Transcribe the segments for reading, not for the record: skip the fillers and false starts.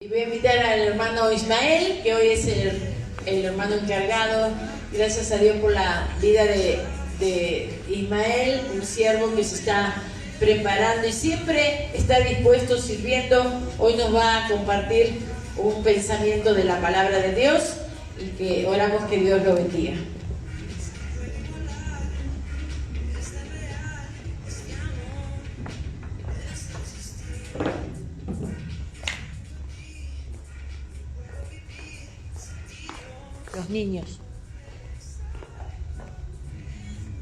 Y voy a invitar al hermano Ismael, que hoy es el hermano encargado. Gracias a Dios por la vida de Ismael, un siervo que se está preparando y siempre está dispuesto, sirviendo. Hoy nos va a compartir un pensamiento de la palabra de Dios y que oramos que Dios lo bendiga. Los niños.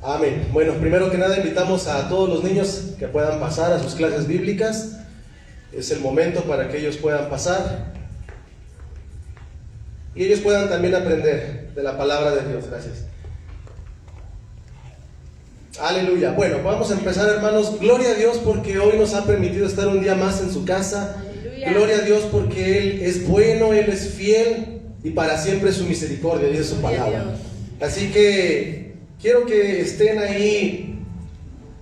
Amén. Bueno, primero que nada invitamos a todos los niños que puedan pasar a sus clases bíblicas. Es el momento para que ellos puedan pasar y ellos puedan también aprender de la palabra de Dios. Gracias. Aleluya. Bueno, vamos a empezar, hermanos. Gloria a Dios porque hoy nos ha permitido estar un día más en su casa. Aleluya. Gloria a Dios porque Él es bueno, Él es fiel y para siempre su misericordia, dice su palabra. Así que quiero que estén ahí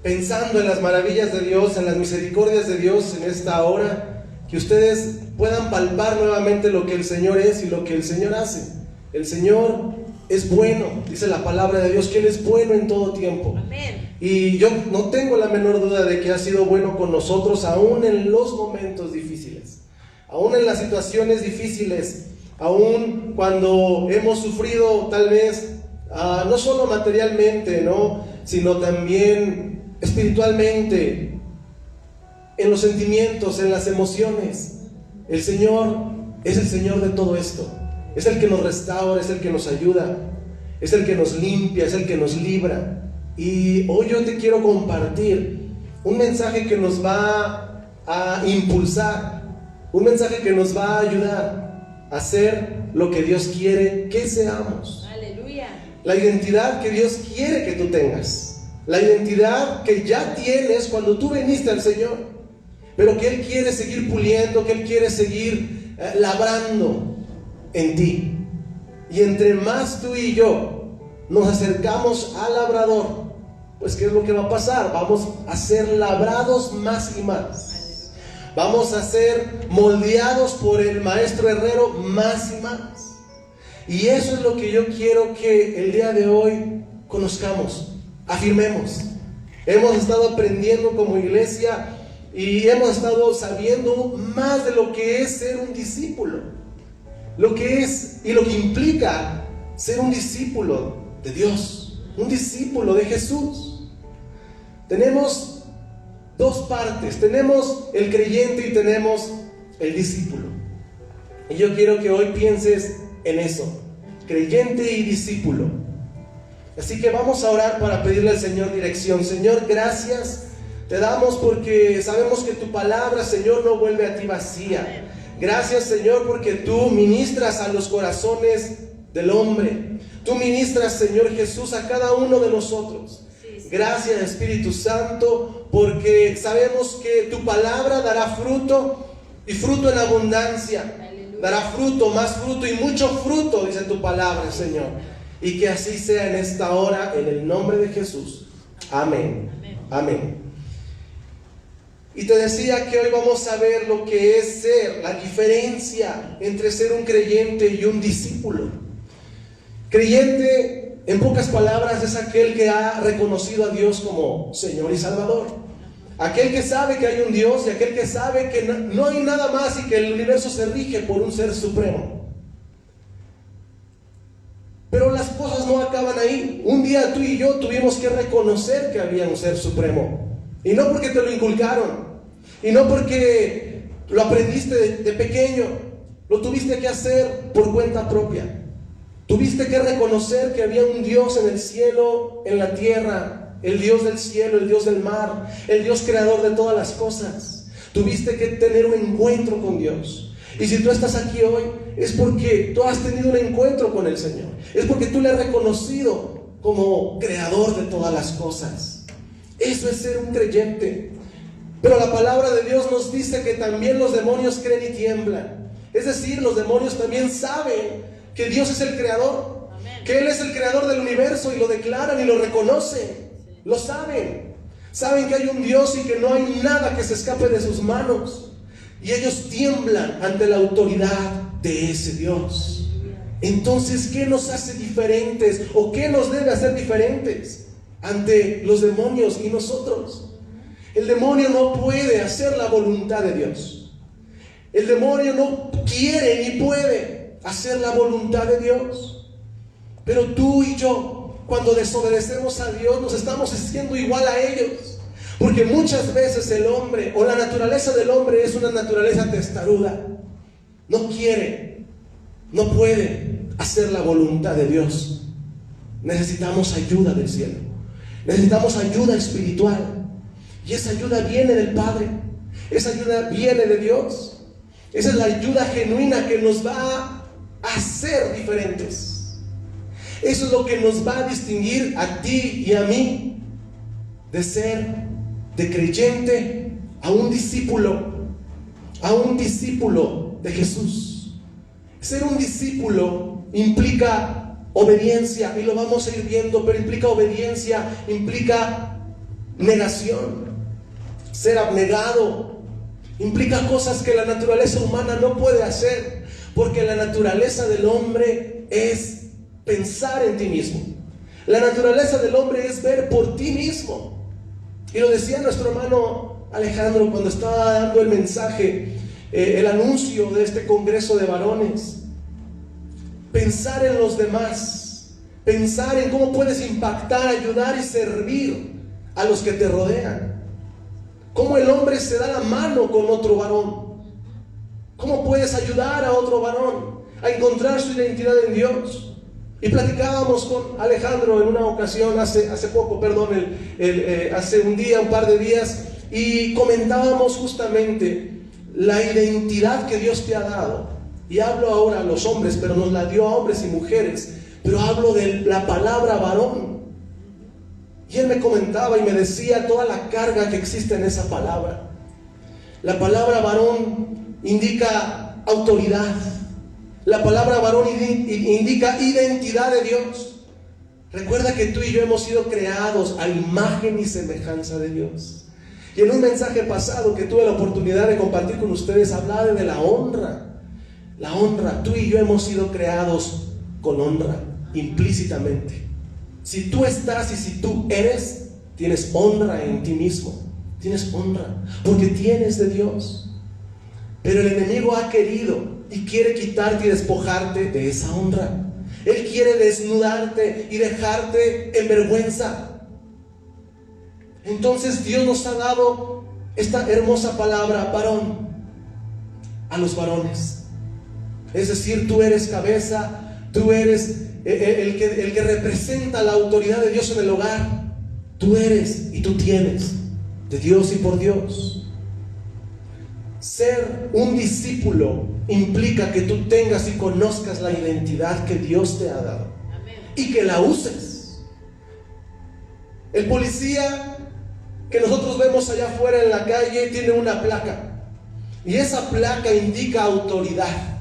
pensando en las maravillas de Dios, en las misericordias de Dios en esta hora, que ustedes puedan palpar nuevamente lo que el Señor es y lo que el Señor hace. El Señor es bueno, dice la palabra de Dios, que Él es bueno en todo tiempo. Amén. Y yo no tengo la menor duda de que ha sido bueno con nosotros, aún en los momentos difíciles, aún en las situaciones difíciles, aún cuando hemos sufrido tal vez no solo materialmente, ¿no?, sino también espiritualmente, en los sentimientos, en las emociones. El Señor es el Señor de todo esto. Es el que nos restaura, es el que nos ayuda, es el que nos limpia, es el que nos libra. Y hoy yo te quiero compartir un mensaje que nos va a impulsar, un mensaje que nos va a ayudar a hacer lo que Dios quiere que seamos. Aleluya. La identidad que Dios quiere que tú tengas, la identidad que ya tienes cuando tú viniste al Señor, pero que Él quiere seguir puliendo, que Él quiere seguir labrando en ti. Y entre más tú y yo nos acercamos al labrador, pues ¿qué es lo que va a pasar? Vamos a ser labrados más y más. Vamos a ser moldeados por el maestro herrero más y más. Y eso es lo que yo quiero que el día de hoy conozcamos, afirmemos. Hemos estado aprendiendo como iglesia y hemos estado sabiendo más de lo que es ser un discípulo, lo que es y lo que implica ser un discípulo de Dios, un discípulo de Jesús. Tenemos dos partes, tenemos el creyente y tenemos el discípulo. Y yo quiero que hoy pienses en eso, creyente y discípulo. Así que vamos a orar para pedirle al Señor dirección. Señor, gracias te damos porque sabemos que tu palabra, Señor, no vuelve a ti vacía. Gracias, Señor, porque tú ministras a los corazones del hombre. Tú ministras, Señor Jesús, a cada uno de nosotros. Gracias, Espíritu Santo, porque sabemos que tu palabra dará fruto y fruto en abundancia. Aleluya. Dará fruto, más fruto y mucho fruto, dice tu palabra, Señor. Y que así sea en esta hora, en el nombre de Jesús. Amén. Amén. Y te decía que hoy vamos a ver lo que es ser, la diferencia entre ser un creyente y un discípulo. Creyente, en pocas palabras, es aquel que ha reconocido a Dios como Señor y Salvador. Aquel que sabe que hay un Dios y aquel que sabe que no hay nada más y que el universo se rige por un ser supremo. Pero las cosas no acaban ahí. Un día tú y yo tuvimos que reconocer que había un ser supremo. Y no porque te lo inculcaron, y no porque lo aprendiste de pequeño, lo tuviste que hacer por cuenta propia. Tuviste que reconocer que había un Dios en el cielo, en la tierra, el Dios del cielo, el Dios del mar, el Dios creador de todas las cosas. Tuviste que tener un encuentro con Dios. Y si tú estás aquí hoy, es porque tú has tenido un encuentro con el Señor. Es porque tú le has reconocido como creador de todas las cosas. Eso es ser un creyente. Pero la palabra de Dios nos dice que también los demonios creen y tiemblan. Es decir, los demonios también saben que Dios es el creador. Amén. Que Él es el creador del universo y lo declaran y lo reconocen. Lo saben. Saben que hay un Dios y que no hay nada que se escape de sus manos. y ellos tiemblan ante la autoridad de ese Dios. Entonces, ¿qué nos hace diferentes o qué nos debe hacer diferentes ante los demonios y nosotros? El demonio no puede hacer la voluntad de Dios. El demonio no quiere ni puede hacer la voluntad de Dios. Pero tú y yo, cuando desobedecemos a Dios, nos estamos haciendo igual a ellos. Porque muchas veces el hombre o la naturaleza del hombre es una naturaleza testaruda. No quiere, no puede hacer la voluntad de Dios. Necesitamos ayuda del cielo. Necesitamos ayuda espiritual. Y esa ayuda viene del Padre. Esa ayuda viene de Dios. Esa es la ayuda genuina que nos va a hacer diferentes. Eso es lo que nos va a distinguir a ti y a mí de ser de creyente a un discípulo de Jesús. Ser un discípulo implica obediencia, y lo vamos a ir viendo, pero implica obediencia, implica negación. Ser abnegado implica cosas que la naturaleza humana no puede hacer, porque la naturaleza del hombre es pensar en ti mismo. La naturaleza del hombre es ver por ti mismo. Y lo decía nuestro hermano Alejandro cuando estaba dando el mensaje, el anuncio de este congreso de varones. Pensar en los demás, pensar en cómo puedes impactar, ayudar y servir a los que te rodean. Cómo el hombre se da la mano con otro varón. Cómo puedes ayudar a otro varón a encontrar su identidad en Dios. Y platicábamos con Alejandro en una ocasión, hace un par de días, y comentábamos justamente la identidad que Dios te ha dado. Y hablo ahora a los hombres, pero nos la dio a hombres y mujeres. Pero hablo de la palabra varón. Y él me comentaba y me decía toda la carga que existe en esa palabra. La palabra varón indica autoridad. La palabra varón indica identidad de Dios. Recuerda que tú y yo hemos sido creados a imagen y semejanza de Dios. Y en un mensaje pasado que tuve la oportunidad de compartir con ustedes, hablaba de la honra. La honra, tú y yo hemos sido creados con honra, implícitamente. Si tú estás y si tú eres, tienes honra en ti mismo. Tienes honra, porque tienes de Dios. Pero el enemigo ha querido y quiere quitarte y despojarte de esa honra. Él quiere desnudarte y dejarte en vergüenza. Entonces Dios nos ha dado esta hermosa palabra, varón, a los varones. Es decir, tú eres cabeza, tú eres el que representa la autoridad de Dios en el hogar. Tú eres y tú tienes de Dios y por Dios. Ser un discípulo implica que tú tengas y conozcas la identidad que Dios te ha dado. Amén. Y que la uses. El policía que nosotros vemos allá afuera en la calle tiene una placa, y esa placa indica autoridad.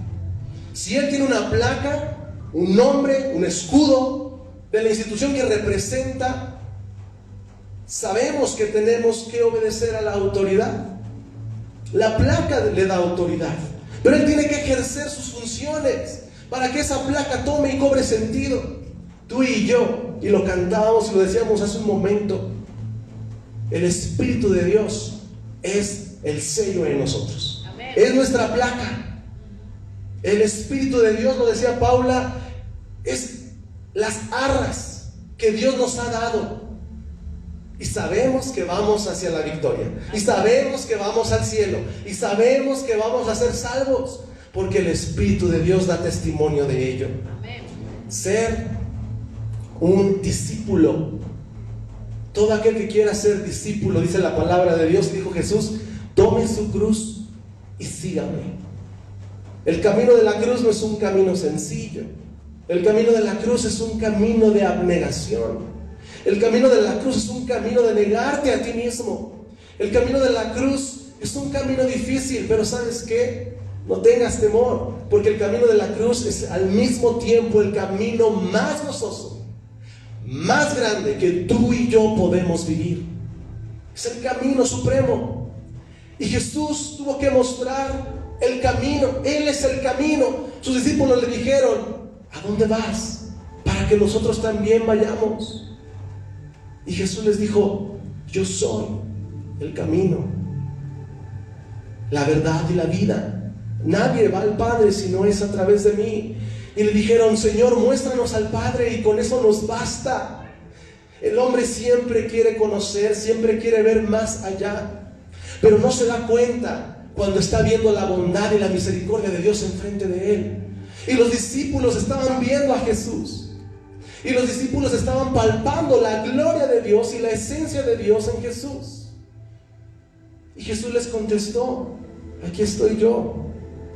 Si él tiene una placa, un nombre, un escudo de la institución que representa, sabemos que tenemos que obedecer a la autoridad. La placa le da autoridad, pero él tiene que ejercer sus funciones para que esa placa tome y cobre sentido. Tú y yo, y lo cantábamos y lo decíamos hace un momento, el Espíritu de Dios es el sello en nosotros. Amén. Es nuestra placa. El Espíritu de Dios, lo decía Paula, es las arras que Dios nos ha dado. Y sabemos que vamos hacia la victoria. Y sabemos que vamos al cielo. Y sabemos que vamos a ser salvos, porque el Espíritu de Dios da testimonio de ello. Amén. Ser un discípulo. Todo aquel que quiera ser discípulo, dice la palabra de Dios, dijo Jesús, tome su cruz y sígame. El camino de la cruz no es un camino sencillo. El camino de la cruz es un camino de abnegación. El camino de la cruz es un camino de negarte a ti mismo. El camino de la cruz es un camino difícil, pero ¿sabes qué? No tengas temor, porque el camino de la cruz es al mismo tiempo el camino más gozoso, más grande que tú y yo podemos vivir. Es el camino supremo. Y Jesús tuvo que mostrar el camino. Él es el camino. Sus discípulos le dijeron: ¿a dónde vas? Para que nosotros también vayamos. Y Jesús les dijo: yo soy el camino, la verdad y la vida. Nadie va al Padre si no es a través de mí. Y le dijeron: Señor, muéstranos al Padre y con eso nos basta. El hombre siempre quiere conocer, siempre quiere ver más allá, pero no se da cuenta cuando está viendo la bondad y la misericordia de Dios enfrente de él. Y los discípulos estaban viendo a Jesús, y los discípulos estaban palpando la gloria de Dios y la esencia de Dios en Jesús. Y Jesús les contestó: aquí estoy yo.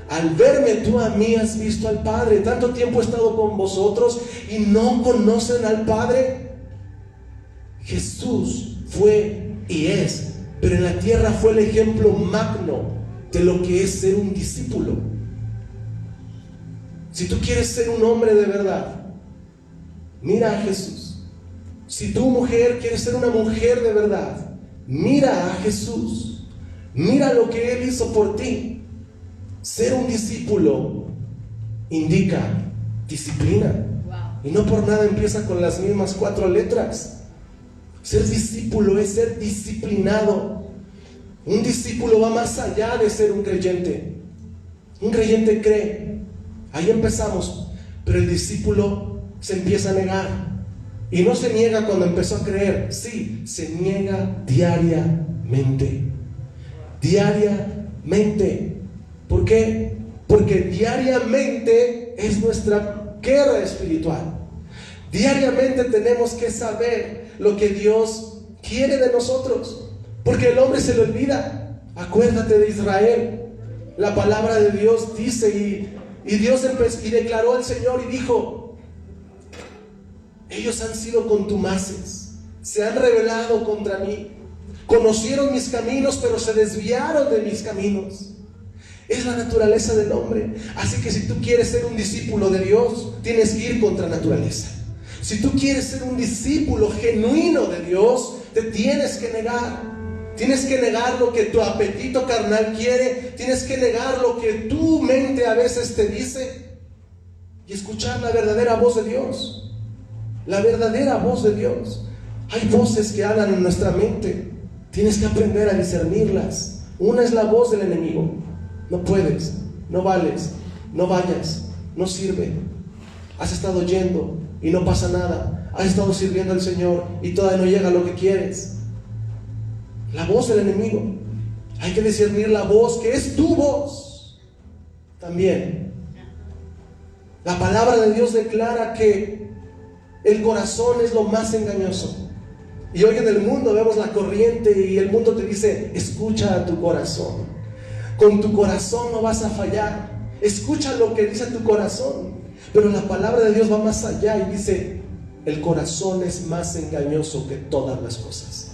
Al verme tú a mí has visto al Padre. Tanto tiempo he estado con vosotros y no conocen al Padre. Jesús fue y es, pero en la tierra fue el ejemplo magno de lo que es ser un discípulo. Si tú quieres ser un hombre de verdad, mira a Jesús. Si tú, mujer, quieres ser una mujer de verdad, mira a Jesús. Mira lo que Él hizo por ti. Ser un discípulo indica disciplina. Y no por nada empieza con las mismas 4 letras. Ser discípulo es ser disciplinado. Un discípulo va más allá de ser un creyente. Un creyente cree, ahí empezamos, pero el discípulo se empieza a negar. Y no se niega cuando empezó a creer, sí, se niega diariamente. Diariamente. ¿Por qué? Porque diariamente es nuestra guerra espiritual. Diariamente tenemos que saber lo que Dios quiere de nosotros, porque el hombre se le olvida. Acuérdate de Israel. La palabra de Dios dice, y Dios declaró al Señor y dijo: ellos han sido contumaces, se han rebelado contra mí, conocieron mis caminos, pero se desviaron de mis caminos. Es la naturaleza del hombre. Así que si tú quieres ser un discípulo de Dios, tienes que ir contra naturaleza. Si tú quieres ser un discípulo genuino de Dios, te tienes que negar. Tienes que negar lo que tu apetito carnal quiere. Tienes que negar lo que tu mente a veces te dice, y escuchar la verdadera voz de Dios. La verdadera voz de Dios. Hay voces que hablan en nuestra mente. Tienes que aprender a discernirlas. Una es la voz del enemigo: no puedes, no vales, no vayas, no sirve. Has estado yendo y no pasa nada. Has estado sirviendo al Señor y todavía no llega a lo que quieres. La voz del enemigo. Hay que discernir la voz que es tu voz también. La palabra de Dios declara que el corazón es lo más engañoso. Y hoy en el mundo vemos la corriente y el mundo te dice: escucha a tu corazón. Con tu corazón no vas a fallar. Escucha lo que dice tu corazón. Pero la palabra de Dios va más allá y dice: el corazón es más engañoso que todas las cosas.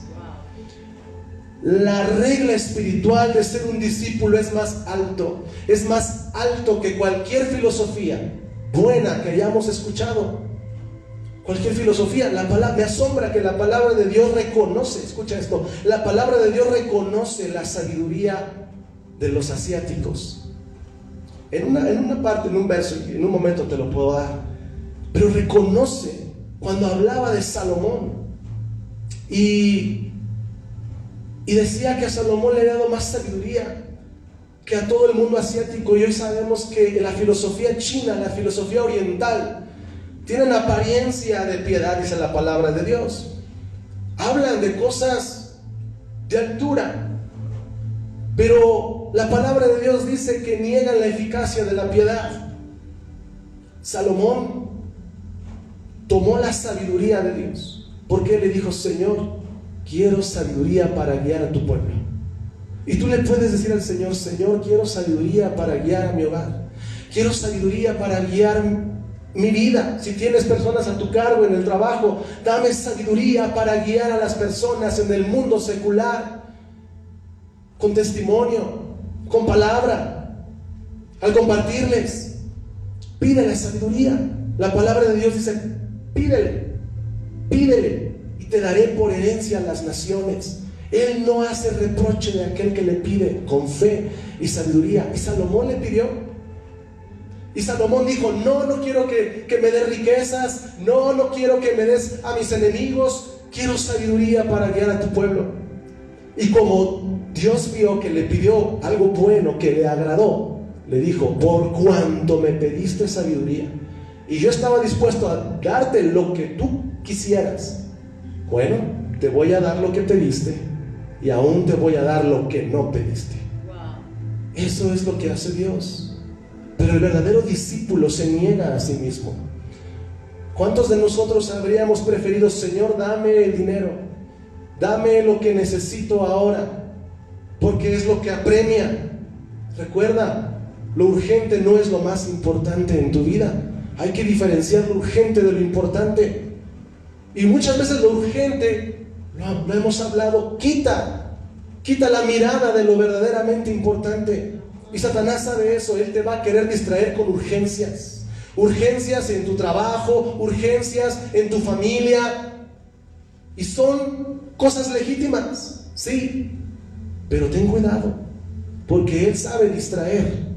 La regla espiritual de ser un discípulo es más alto. Es más alto que cualquier filosofía buena que hayamos escuchado. Cualquier filosofía. Me asombra que la palabra de Dios reconoce, escucha esto, la palabra de Dios reconoce la sabiduría de los asiáticos. En una parte, en un verso, en un momento te lo puedo dar, pero reconoce cuando hablaba de Salomón y decía que a Salomón le había dado más sabiduría que a todo el mundo asiático. Y hoy sabemos que la filosofía china, la filosofía oriental, tienen apariencia de piedad, dice la palabra de Dios. Hablan de cosas de altura, pero la palabra de Dios dice que niegan la eficacia de la piedad. Salomón tomó la sabiduría de Dios, porque él le dijo: Señor, quiero sabiduría para guiar a tu pueblo. Y tú le puedes decir al Señor: Señor, quiero sabiduría para guiar a mi hogar. Quiero sabiduría para guiar mi vida. Si tienes personas a tu cargo en el trabajo, dame sabiduría para guiar a las personas en el mundo secular, con testimonio, con palabra, al compartirles. Pídele sabiduría. La palabra de Dios dice: pídele, pídele, y te daré por herencia a las naciones. Él no hace reproche de aquel que le pide con fe y sabiduría. Y Salomón le pidió. Y Salomón dijo: no quiero que me des riquezas, no quiero que me des a mis enemigos, quiero sabiduría para guiar a tu pueblo. Y como Dios vio que le pidió algo bueno que le agradó, le dijo: por cuanto me pediste sabiduría y yo estaba dispuesto a darte lo que tú quisieras, bueno, te voy a dar lo que pediste y aún te voy a dar lo que no pediste. Eso es lo que hace Dios. Pero el verdadero discípulo se niega a sí mismo. ¿Cuántos de nosotros habríamos preferido: Señor, dame el dinero, dame lo que necesito ahora, porque es lo que apremia? Recuerda, lo urgente no es lo más importante en tu vida. Hay que diferenciar lo urgente de lo importante. Y muchas veces lo urgente, lo hemos hablado, quita la mirada de lo verdaderamente importante. Y Satanás sabe eso. Él te va a querer distraer con urgencias. Urgencias en tu trabajo, urgencias en tu familia. Y son cosas legítimas, sí, pero ten cuidado, porque Él sabe distraer.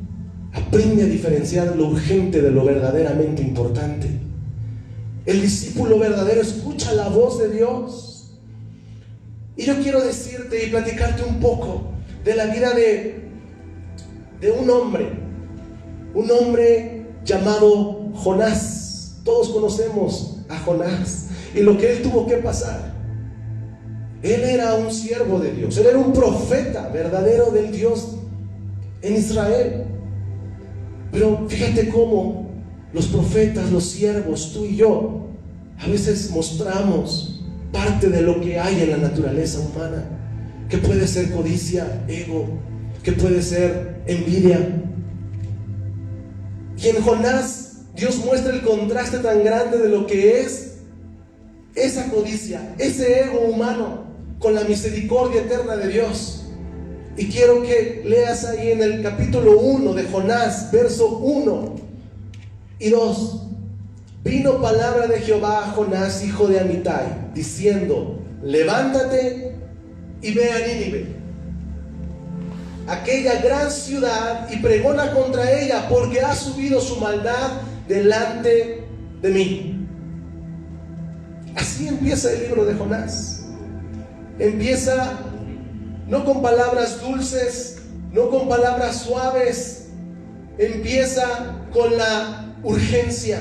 Aprende a diferenciar lo urgente de lo verdaderamente importante. El discípulo verdadero escucha la voz de Dios. Y yo quiero decirte y platicarte un poco de la vida de un hombre llamado Jonás. Todos conocemos a Jonás y lo que él tuvo que pasar. Él era un siervo de Dios, él era un profeta verdadero del Dios en Israel. Pero fíjate cómo los profetas, los siervos, tú y yo, a veces mostramos parte de lo que hay en la naturaleza humana, que puede ser codicia, ego, que puede ser envidia. Y en Jonás Dios muestra el contraste tan grande de lo que es esa codicia, ese ego humano, con la misericordia eterna de Dios. Y quiero que leas ahí en el capítulo 1 de Jonás, verso 1 y 2. Vino palabra de Jehová a Jonás, hijo de Amitai, diciendo: levántate y ve a Nínive, aquella gran ciudad, y pregona contra ella, porque ha subido su maldad delante de mí. Así empieza el libro de Jonás. Empieza no con palabras dulces, no con palabras suaves, empieza con la urgencia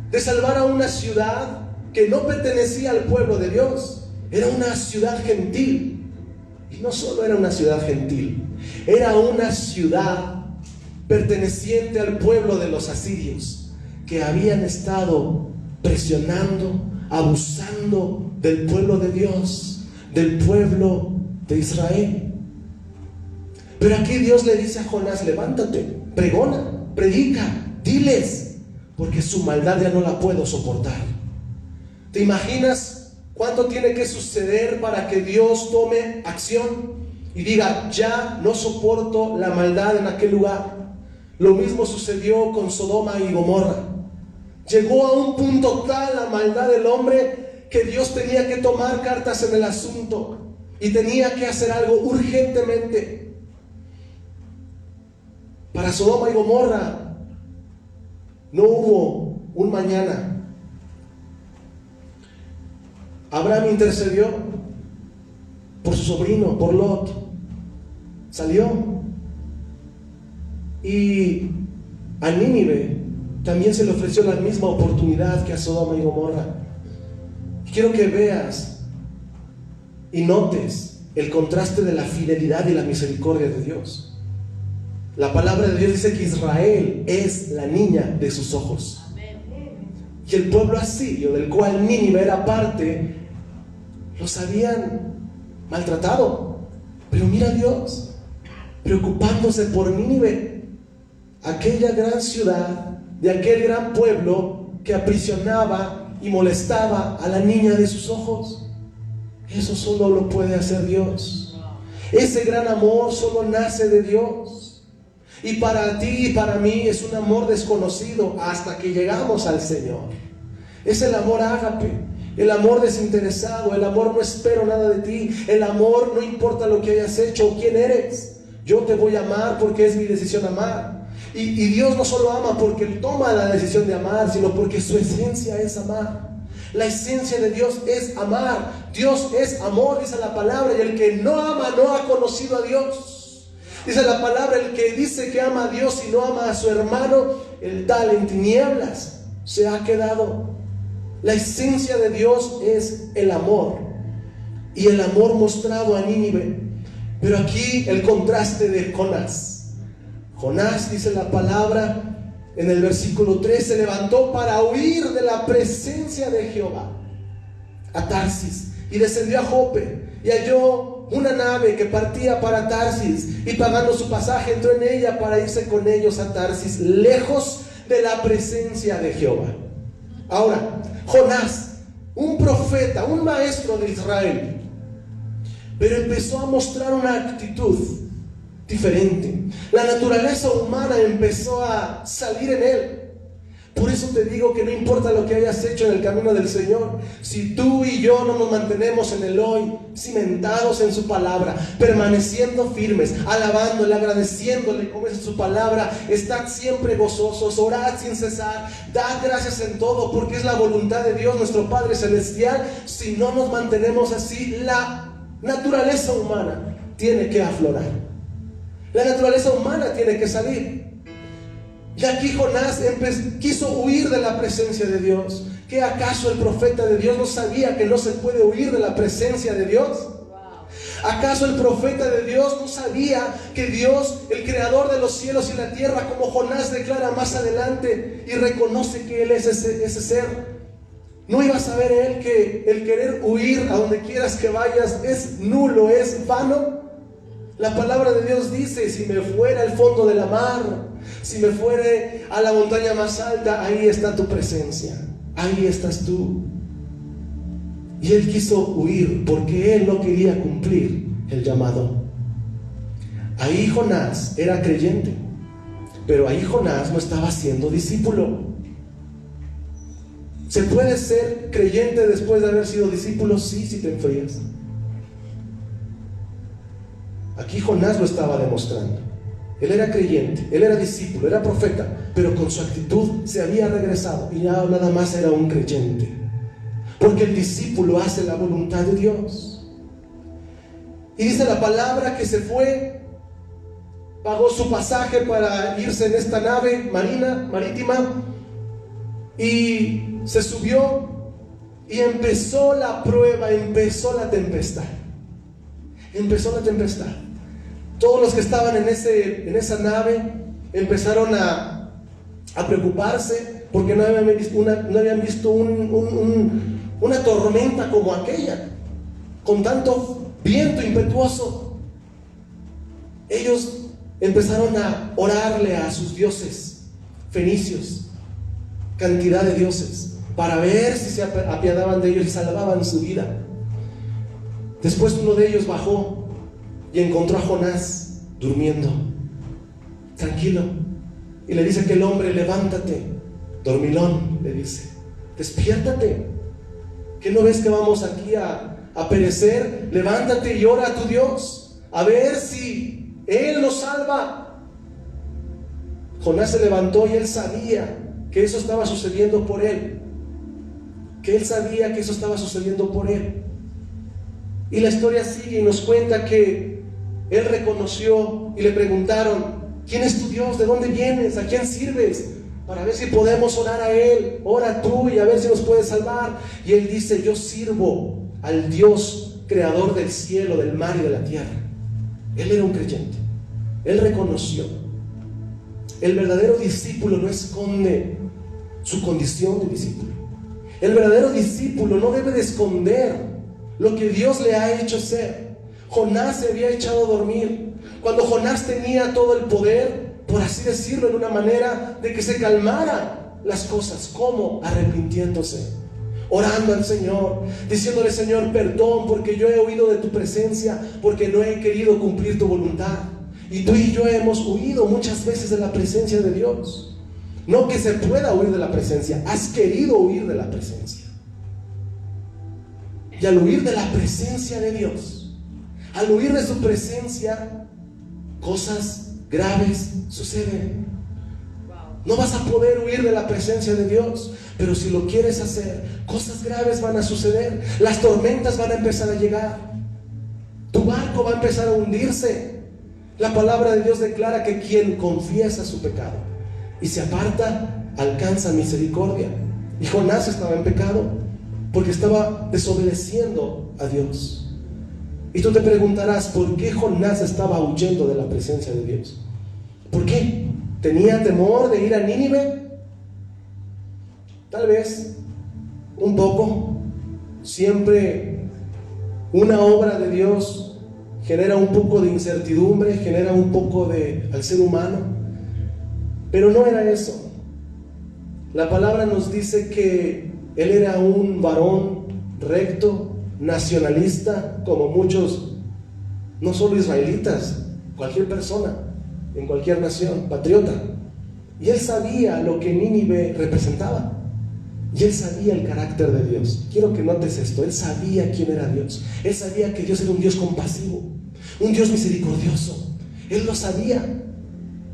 de salvar a una ciudad que no pertenecía al pueblo de Dios. Era una ciudad gentil. Y no solo era una ciudad gentil, era una ciudad perteneciente al pueblo de los asirios, que habían estado presionando, abusando del pueblo de Dios, del pueblo de Israel. Pero aquí Dios le dice a Jonás: levántate, pregona, predica, diles, porque su maldad ya no la puedo soportar. ¿Te imaginas cuánto tiene que suceder para que Dios tome acción y diga: ya no soporto la maldad en aquel lugar? Lo mismo sucedió con Sodoma y Gomorra. Llegó a un punto tal la maldad del hombre que Dios tenía que tomar cartas en el asunto y tenía que hacer algo urgentemente. Para Sodoma y Gomorra no hubo un mañana. Abraham intercedió por su sobrino, por Lot. Salió. Y a Nínive también se le ofreció la misma oportunidad que a Sodoma y Gomorra. Quiero que veas y notes el contraste de la fidelidad y la misericordia de Dios. La palabra de Dios dice que Israel es la niña de sus ojos. Y el pueblo asirio, del cual Nínive era parte, los habían maltratado. Pero mira a Dios preocupándose por Nínive, aquella gran ciudad, de aquel gran pueblo que aprisionaba y molestaba a la niña de sus ojos. Eso solo lo puede hacer Dios. Ese gran amor solo nace de Dios. Y para ti y para mí es un amor desconocido hasta que llegamos al Señor. Es el amor ágape, El amor desinteresado, el amor no espero nada de ti, el amor no importa lo que hayas hecho o quién eres. Yo te voy a amar porque es mi decisión amar. Y Dios no solo ama porque Él toma la decisión de amar, sino porque su esencia es amar. La esencia de Dios es amar. Dios es amor, dice la palabra, y el que no ama no ha conocido a Dios. Dice la palabra, el que dice que ama a Dios y no ama a su hermano, el tal en tinieblas se ha quedado. La esencia de Dios es el amor, y el amor mostrado a Nínive. Pero aquí el contraste de Jonás. Jonás, dice la palabra en el versículo 3, se levantó para huir de la presencia de Jehová a Tarsis, y descendió a Jope, y halló una nave que partía para Tarsis, y pagando su pasaje entró en ella para irse con ellos a Tarsis, lejos de la presencia de Jehová. Ahora, Jonás, un profeta, un maestro de Israel, pero empezó a mostrar una actitud diferente. La naturaleza humana empezó a salir en él. Por eso te digo que no importa lo que hayas hecho en el camino del Señor, si tú y yo no nos mantenemos en el hoy, cimentados en su palabra, permaneciendo firmes, alabándole, agradeciéndole como es su palabra, estad siempre gozosos, orad sin cesar, dad gracias en todo, porque es la voluntad de Dios nuestro Padre Celestial. Si no nos mantenemos así, la naturaleza humana tiene que aflorar, la naturaleza humana tiene que salir. Y aquí Jonás quiso huir de la presencia de Dios. ¿Qué acaso el profeta de Dios no sabía que no se puede huir de la presencia de Dios? ¿Acaso el profeta de Dios no sabía que Dios, el creador de los cielos y la tierra, como Jonás declara más adelante y reconoce que Él es ese ser, no iba a saber él que el querer huir a donde quieras que vayas es nulo, es vano? La palabra de Dios dice: si me fuera al fondo de la mar, si me fuere a la montaña más alta, ahí está tu presencia, ahí estás tú. Y él quiso huir porque él no quería cumplir el llamado. Ahí Jonás era creyente, pero ahí Jonás no estaba siendo discípulo. ¿Se puede ser creyente después de haber sido discípulo? Sí, si te enfrías. Aquí Jonás lo estaba demostrando. Él era creyente, él era discípulo, era profeta, pero con su actitud se había regresado y ya nada más era un creyente. Porque el discípulo hace la voluntad de Dios. Y dice la palabra que se fue, pagó su pasaje para irse en esta nave marítima, y se subió, y empezó la prueba, empezó la tempestad. Empezó la tempestad. Todos los que estaban en esa nave empezaron a preocuparse porque no habían visto una tormenta como aquella, con tanto viento impetuoso. Ellos empezaron a orarle a sus dioses fenicios, cantidad de dioses, para ver si se apiadaban de ellos y salvaban su vida. Después uno de ellos bajó y encontró a Jonás durmiendo, tranquilo, y le dice a aquel hombre: levántate, dormilón, le dice, despiértate, ¿qué no ves que vamos aquí a perecer? Levántate y ora a tu Dios, a ver si Él nos salva. Jonás se levantó y él sabía que eso estaba sucediendo por él, y la historia sigue y nos cuenta que él reconoció y le preguntaron: ¿quién es tu Dios? ¿De dónde vienes? ¿A quién sirves? Para ver si podemos orar a Él. Ora tú y a ver si nos puede salvar. Y él dice: yo sirvo al Dios creador del cielo, del mar y de la tierra. Él era un creyente. Él reconoció. El verdadero discípulo no esconde su condición de discípulo. El verdadero discípulo no debe de esconder lo que Dios le ha hecho ser. Jonás se había echado a dormir cuando Jonás tenía todo el poder, por así decirlo, en una manera de que se calmaran las cosas. ¿Cómo? Arrepintiéndose, orando al Señor, diciéndole: Señor, perdón porque yo he huido de tu presencia, porque no he querido cumplir tu voluntad. Y tú y yo hemos huido muchas veces de la presencia de Dios. No que se pueda huir de la presencia, has querido huir de la presencia. Y al huir de la presencia de Dios, al huir de su presencia, cosas graves suceden. No vas a poder huir de la presencia de Dios, pero si lo quieres hacer, cosas graves van a suceder. Las tormentas van a empezar a llegar. Tu barco va a empezar a hundirse. La palabra de Dios declara que quien confiesa su pecado y se aparta, alcanza misericordia. Y Jonás estaba en pecado porque estaba desobedeciendo a Dios. Y tú te preguntarás, ¿por qué Jonás estaba huyendo de la presencia de Dios? ¿Por qué? ¿Tenía temor de ir a Nínive? Tal vez un poco. Siempre una obra de Dios genera un poco de incertidumbre, genera un poco al ser humano. Pero no era eso. La palabra nos dice que él era un varón recto, nacionalista, como muchos, no solo israelitas, cualquier persona en cualquier nación, patriota. Y él sabía lo que Nínive representaba. Y él sabía el carácter de Dios. Quiero que notes esto. Él sabía quién era Dios. Él sabía que Dios era un Dios compasivo, un Dios misericordioso. Él lo sabía.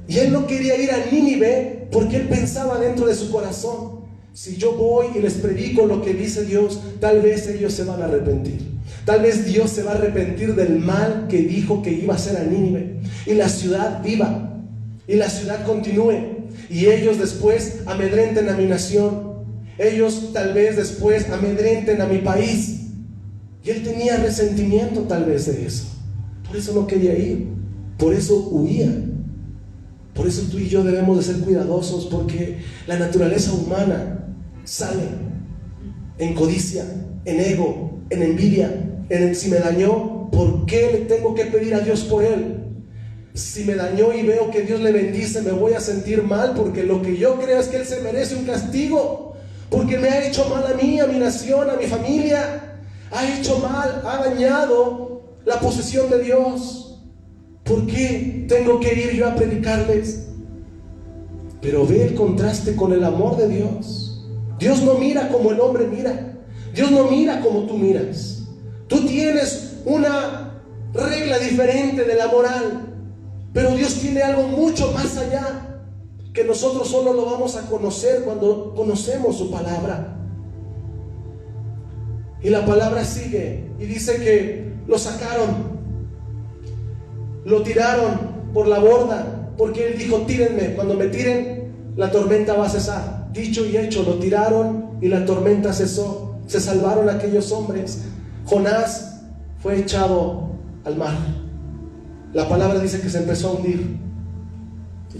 Y él no quería ir a Nínive porque él pensaba dentro de su corazón: si yo voy y les predico lo que dice Dios, tal vez ellos se van a arrepentir. Tal vez Dios se va a arrepentir del mal que dijo que iba a hacer a Nínive. Y la ciudad viva, y la ciudad continúe, y ellos después amedrenten a mi nación. Ellos tal vez después amedrenten a mi país. Y él tenía resentimiento tal vez de eso. Por eso no quería ir. Por eso huía. Por eso tú y yo debemos de ser cuidadosos, porque la naturaleza humana sale en codicia, en ego, en envidia, si me dañó, ¿por qué le tengo que pedir a Dios por él? Si me dañó y veo que Dios le bendice, me voy a sentir mal, porque lo que yo creo es que él se merece un castigo, porque me ha hecho mal a mí, a mi nación, a mi familia. Ha hecho mal, ha dañado la posesión de Dios. ¿Por qué tengo que ir yo a predicarles? Pero ve el contraste con el amor de Dios. Dios no mira como el hombre mira. Dios no mira como tú miras. Tú tienes una regla diferente de la moral, pero Dios tiene algo mucho más allá, que nosotros solo lo vamos a conocer cuando conocemos su palabra. Y la palabra sigue y dice que lo sacaron, lo tiraron por la borda, porque él dijo: tírenme, cuando me tiren la tormenta va a cesar. Dicho y hecho, lo tiraron y la tormenta cesó. Se salvaron aquellos hombres. Jonás fue echado al mar. La palabra dice que se empezó a hundir.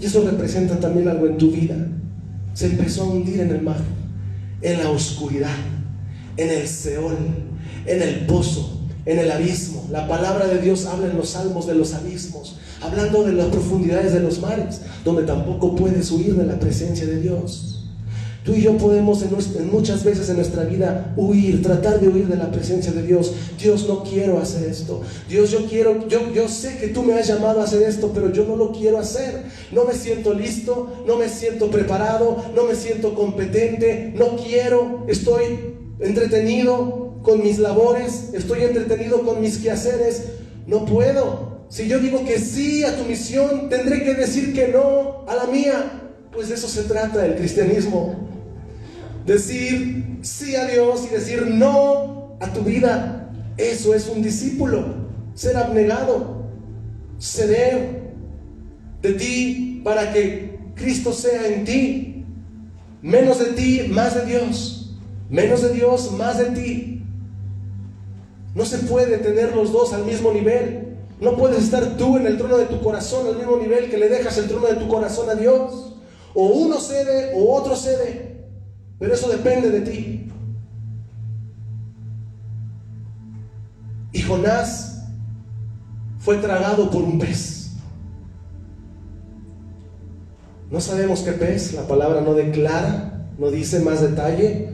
Y eso representa también algo en tu vida. Se empezó a hundir en el mar, en la oscuridad, en el Seol, en el pozo, en el abismo. La palabra de Dios habla en los salmos de los abismos, hablando de las profundidades de los mares, donde tampoco puedes huir de la presencia de Dios. Tú y yo podemos en muchas veces en nuestra vida huir, tratar de huir de la presencia de Dios. Dios, no quiero hacer esto. Dios, yo sé que tú me has llamado a hacer esto, pero yo no lo quiero hacer. No me siento listo, no me siento preparado, no me siento competente, no quiero. Estoy entretenido con mis labores, estoy entretenido con mis quehaceres. No puedo. Si yo digo que sí a tu misión, tendré que decir que no a la mía. Pues de eso se trata el cristianismo. Decir sí a Dios y decir no a tu vida. Eso es un discípulo. Ser abnegado, ceder de ti para que Cristo sea en ti. Menos de ti, más de Dios. Menos de Dios, más de ti. No se puede tener los dos al mismo nivel. No puedes estar tú en el trono de tu corazón al mismo nivel que le dejas el trono de tu corazón a Dios. O uno cede o otro cede, pero eso depende de ti. Y Jonás fue tragado por un pez. No sabemos qué pez, la palabra no declara, no dice más detalle,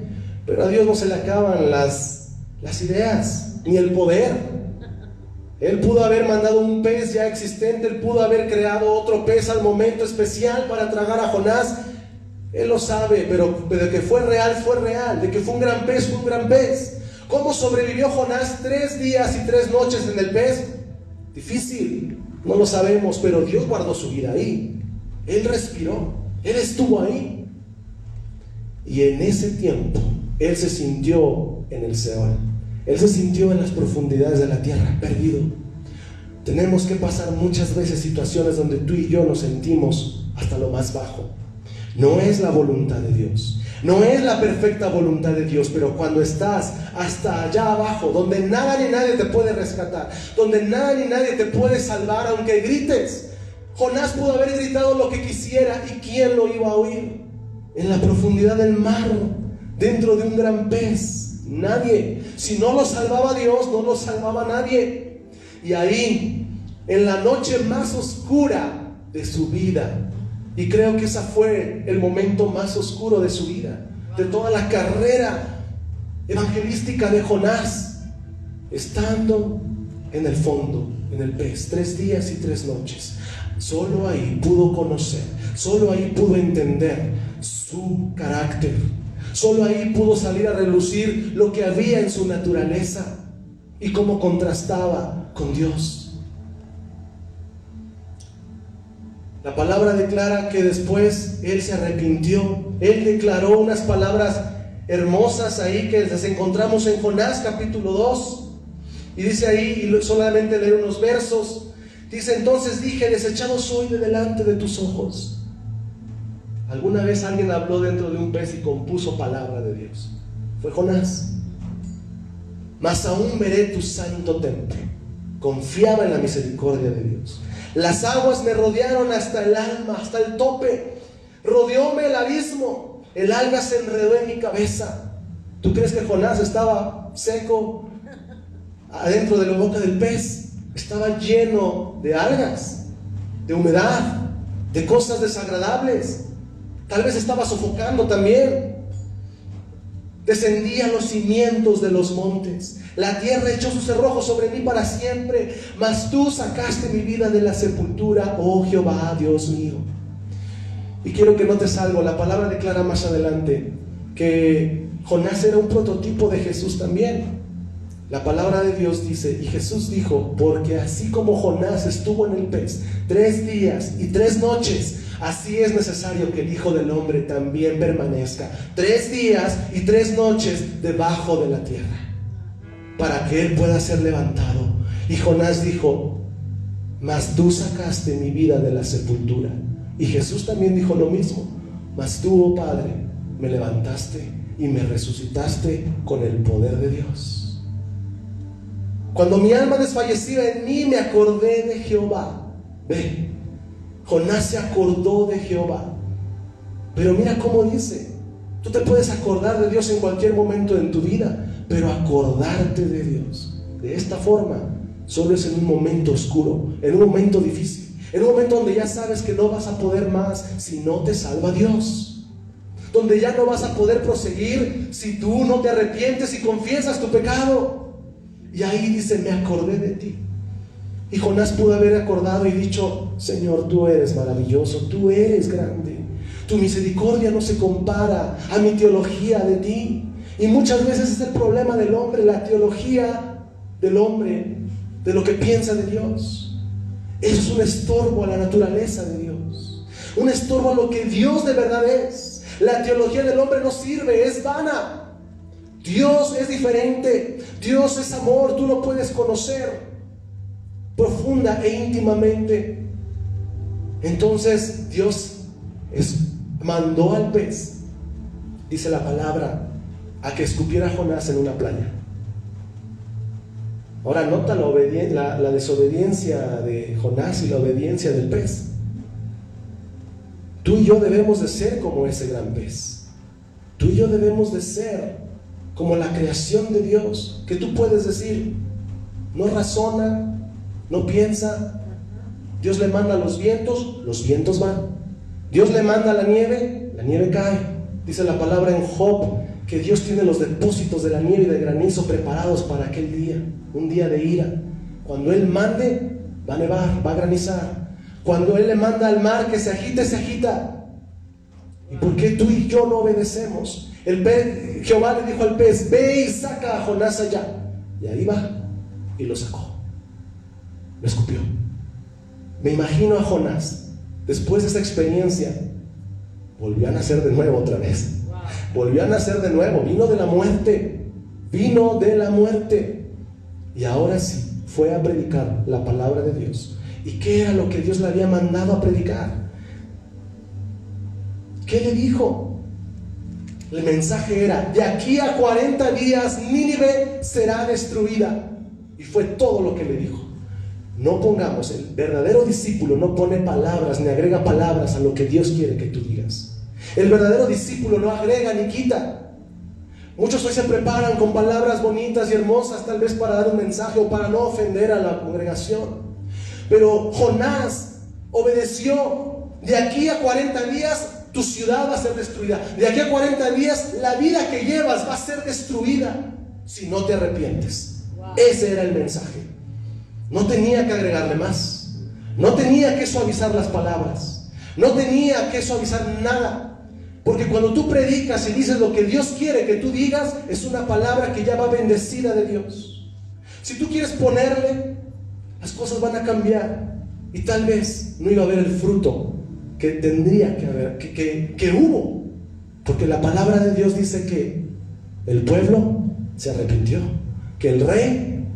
pero a Dios no se le acaban las ideas, ni el poder. Él pudo haber mandado un pez ya existente, él pudo haber creado otro pez al momento especial para tragar a Jonás. Él lo sabe, pero de que fue real, de que fue un gran pez, fue un gran pez. ¿Cómo sobrevivió Jonás 3 días y 3 noches en el pez? Difícil, no lo sabemos, pero Dios guardó su vida ahí. Él respiró, Él estuvo ahí. Y en ese tiempo, Él se sintió en el Seol. Él se sintió en las profundidades de la tierra, perdido. Tenemos que pasar muchas veces situaciones donde tú y yo nos sentimos hasta lo más bajo. No es la voluntad de Dios, no es la perfecta voluntad de Dios, pero cuando estás hasta allá abajo, donde nada ni nadie te puede rescatar, donde nada ni nadie te puede salvar, aunque grites. Jonás pudo haber gritado lo que quisiera, ¿y quién lo iba a oír? En la profundidad del mar, dentro de un gran pez, nadie. Si no lo salvaba Dios, no lo salvaba nadie. Y ahí, en la noche más oscura de su vida, y creo que ese fue el momento más oscuro de su vida, de toda la carrera evangelística de Jonás, estando en el fondo, en el pez, 3 días y 3 noches. Solo ahí pudo conocer, solo ahí pudo entender su carácter, solo ahí pudo salir a relucir lo que había en su naturaleza y cómo contrastaba con Dios. La palabra declara que después él se arrepintió. Él declaró unas palabras hermosas ahí que las encontramos en Jonás capítulo 2. Y dice ahí, y solamente leer unos versos, dice: entonces dije, desechado soy de delante de tus ojos. ¿Alguna vez alguien habló dentro de un pez y compuso palabra de Dios? Fue Jonás. Mas aún veré tu santo templo. Confiaba en la misericordia de Dios. Las aguas me rodearon hasta el alma, hasta el tope. Rodeóme el abismo. El alga se enredó en mi cabeza. ¿Tú crees que Jonás estaba seco adentro de la boca del pez? Estaba lleno de algas, de humedad, de cosas desagradables. Tal vez estaba sofocando también. Descendí a los cimientos de los montes. La tierra echó sus cerrojos sobre mí para siempre. Mas tú sacaste mi vida de la sepultura, oh Jehová, Dios mío. Y quiero que notes algo. La palabra declara más adelante que Jonás era un prototipo de Jesús también. La palabra de Dios dice: y Jesús dijo, porque así como Jonás estuvo en el pez 3 días y 3 noches, así es necesario que el Hijo del Hombre también permanezca 3 días y 3 noches debajo de la tierra, para que Él pueda ser levantado. Y Jonás dijo: mas tú sacaste mi vida de la sepultura. Y Jesús también dijo lo mismo: mas tú, oh Padre, me levantaste y me resucitaste con el poder de Dios. Cuando mi alma desfallecía en mí, me acordé de Jehová. Ve, Jonás se acordó de Jehová. Pero mira cómo dice: tú te puedes acordar de Dios en cualquier momento en tu vida, pero acordarte de Dios de esta forma solo es en un momento oscuro, en un momento difícil, en un momento donde ya sabes que no vas a poder más si no te salva Dios, donde ya no vas a poder proseguir si tú no te arrepientes y confiesas tu pecado. Y ahí dice: me acordé de ti. Y Jonás pudo haber acordado y dicho: Señor, tú eres maravilloso, tú eres grande, tu misericordia no se compara a mi teología de ti. Y muchas veces es el problema del hombre, la teología del hombre, de lo que piensa de Dios. Eso es un estorbo a la naturaleza de Dios, un estorbo a lo que Dios de verdad es. La teología del hombre no sirve, es vana. Dios es diferente, Dios es amor, tú lo puedes conocer profunda e íntimamente. Entonces Dios mandó al pez, dice la palabra, a que escupiera a Jonás en una playa. Ahora nota la desobediencia de Jonás y la obediencia del pez. Tú y yo debemos de ser como ese gran pez. Tú y yo debemos de ser como la creación de Dios, que tú puedes decir: no razona, no piensa. Dios le manda los vientos van. Dios le manda la nieve cae. Dice la palabra en Job que Dios tiene los depósitos de la nieve y del granizo preparados para aquel día, un día de ira. Cuando Él mande, va a nevar, va a granizar. Cuando Él le manda al mar que se agite, se agita. ¿Y por qué tú y yo no obedecemos? Jehová le dijo al pez: ve y saca a Jonás allá. Y ahí va y lo sacó, lo escupió. Me imagino a Jonás, después de esa experiencia, volvió a nacer de nuevo otra vez. Volvió a nacer de nuevo, vino de la muerte, vino de la muerte. Y ahora sí, fue a predicar la palabra de Dios. ¿Y qué era lo que Dios le había mandado a predicar? ¿Qué le dijo? El mensaje era: de aquí a 40 días Nínive será destruida. Y fue todo lo que le dijo. No pongamos, el verdadero discípulo no pone palabras ni agrega palabras a lo que Dios quiere que tú digas. El verdadero discípulo no agrega ni quita. Muchos hoy se preparan con palabras bonitas y hermosas, tal vez para dar un mensaje o para no ofender a la congregación. Pero Jonás obedeció. De aquí a 40 días tu ciudad va a ser destruida. De aquí a 40 días la vida que llevas va a ser destruida si no te arrepientes. Ese era el mensaje. No tenía que agregarle más. No tenía que suavizar las palabras. No tenía que suavizar nada. Porque cuando tú predicas y dices lo que Dios quiere que tú digas, es una palabra que ya va bendecida de Dios. Si tú quieres ponerle, las cosas van a cambiar. Y tal vez no iba a haber el fruto que tendría que haber, que hubo. Porque la palabra de Dios dice que el pueblo se arrepintió, que el rey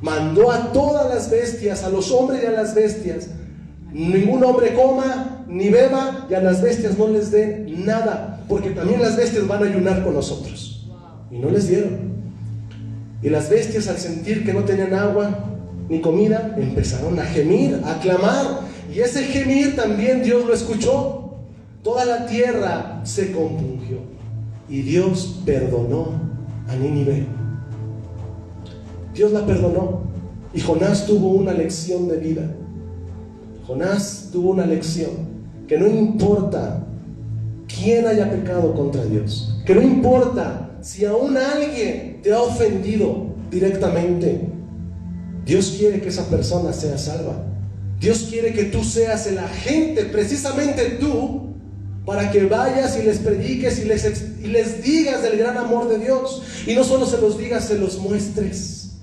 mandó a todas las bestias, a los hombres y a las bestias: ningún hombre coma ni beba, y a las bestias no les den nada, porque también las bestias van a ayunar con nosotros. Y no les dieron. Y las bestias, al sentir que no tenían agua ni comida, empezaron a gemir, a clamar. Y ese gemir también Dios lo escuchó. Toda la tierra se compungió y Dios perdonó a Nínive. Dios la perdonó. Y Jonás tuvo una lección de vida. Jonás tuvo una lección: que no importa quién haya pecado contra Dios, que no importa si aún alguien te ha ofendido directamente, Dios quiere que esa persona sea salva. Dios quiere que tú seas el agente, precisamente tú, para que vayas y les prediques y les digas del gran amor de Dios. Y no solo se los digas, se los muestres.